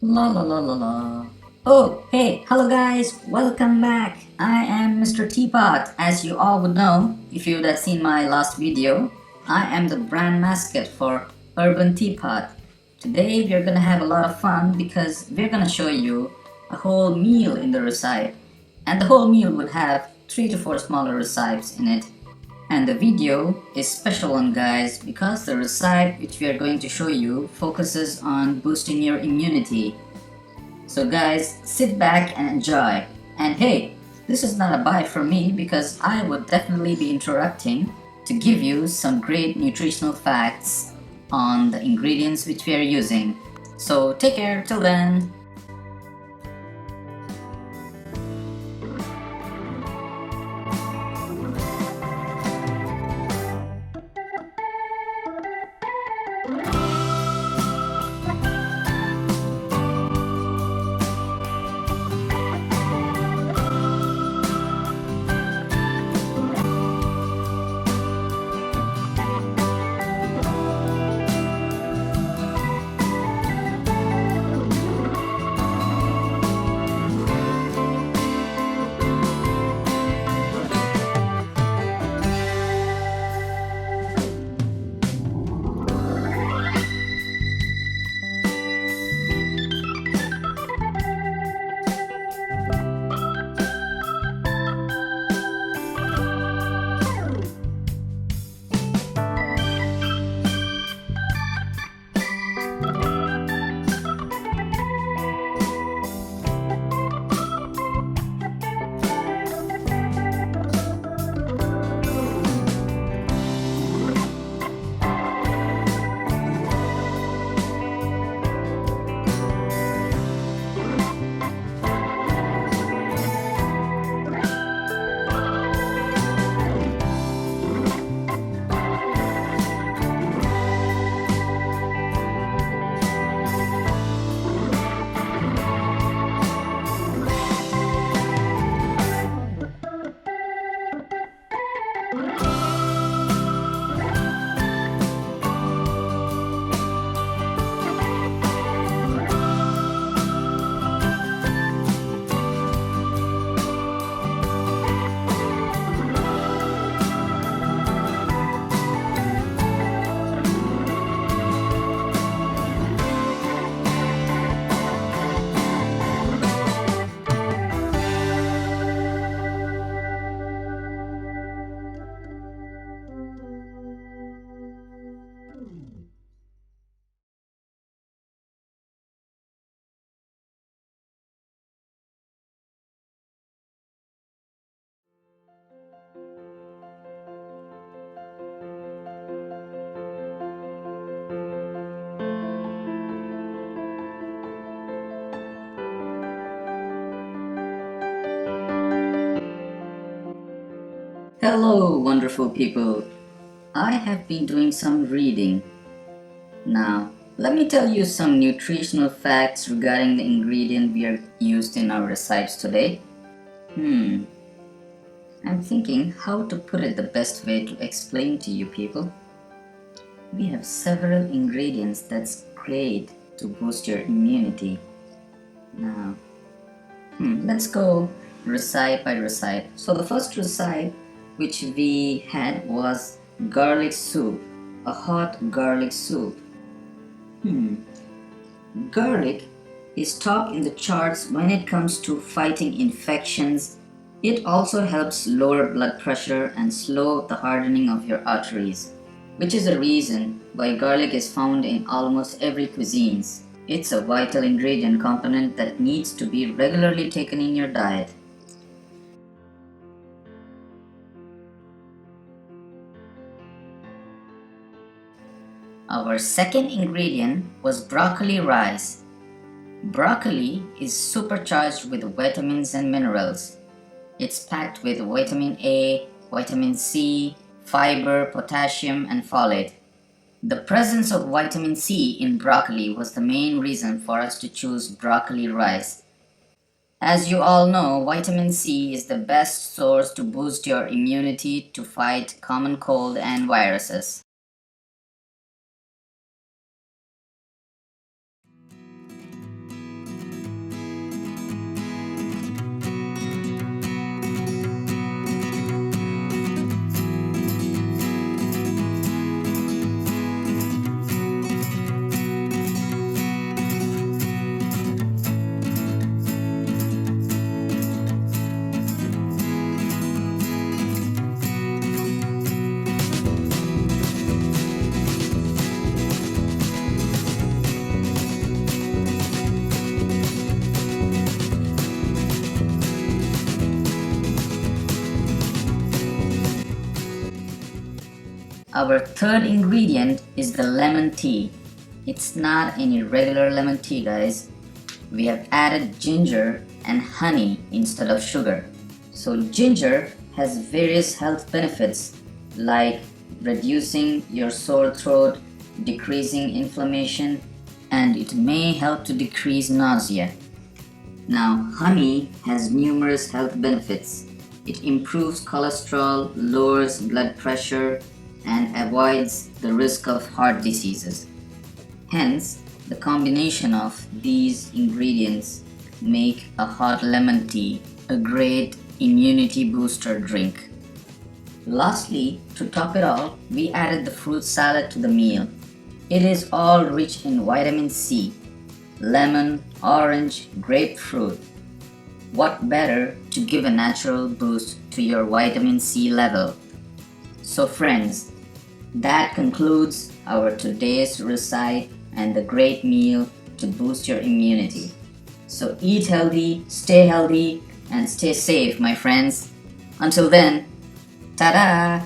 La la la la la. Oh, hey, hello guys, welcome back. I am Mr. Teapot. As you all would know, if you would have seen my last video, I am the brand mascot for Urban Teapot. Today we're gonna have a lot of fun because we're gonna show you a whole meal in the recipe. And the whole meal would have 3 to 4 smaller recipes in it. And the video is special one guys because the recipe which we are going to show you focuses on boosting your immunity. So guys, sit back and enjoy. And hey, this is not a buy from me because I would definitely be interrupting to give you some great nutritional facts on the ingredients which we are using. So take care till then. Hello, wonderful people. I have been doing some reading. Now, let me tell you some nutritional facts regarding the ingredient we are used in our recipes today. I'm thinking how to put it the best way to explain to you people. We have several ingredients that's great to boost your immunity. Now, let's go recipe by recipe. So the first recipe which we had was garlic soup, a hot garlic soup. Garlic is top in the charts when it comes to fighting infections. It also helps lower blood pressure and slow the hardening of your arteries, which is the reason why garlic is found in almost every cuisines. It's a vital ingredient component that needs to be regularly taken in your diet. Our second ingredient was broccoli rice. Broccoli is supercharged with vitamins and minerals. It's packed with vitamin A, vitamin C, fiber, potassium, and folate. The presence of vitamin C in broccoli was the main reason for us to choose broccoli rice. As you all know, vitamin C is the best source to boost your immunity to fight common cold and viruses. Our third ingredient is the lemon tea. It's not any regular lemon tea, guys. We have added ginger and honey instead of sugar. So ginger has various health benefits like reducing your sore throat, decreasing inflammation, and it may help to decrease nausea. Now, honey has numerous health benefits. It improves cholesterol, lowers blood pressure, and avoids the risk of heart diseases. Hence, the combination of these ingredients make a hot lemon tea a great immunity booster drink. Lastly, to top it all, we added the fruit salad to the meal. It is all rich in vitamin C, lemon, orange, grapefruit. What better to give a natural boost to your vitamin C level? So friends, that concludes our today's recipe and the great meal to boost your immunity. So eat healthy, and stay safe, my friends. Until then, ta-da!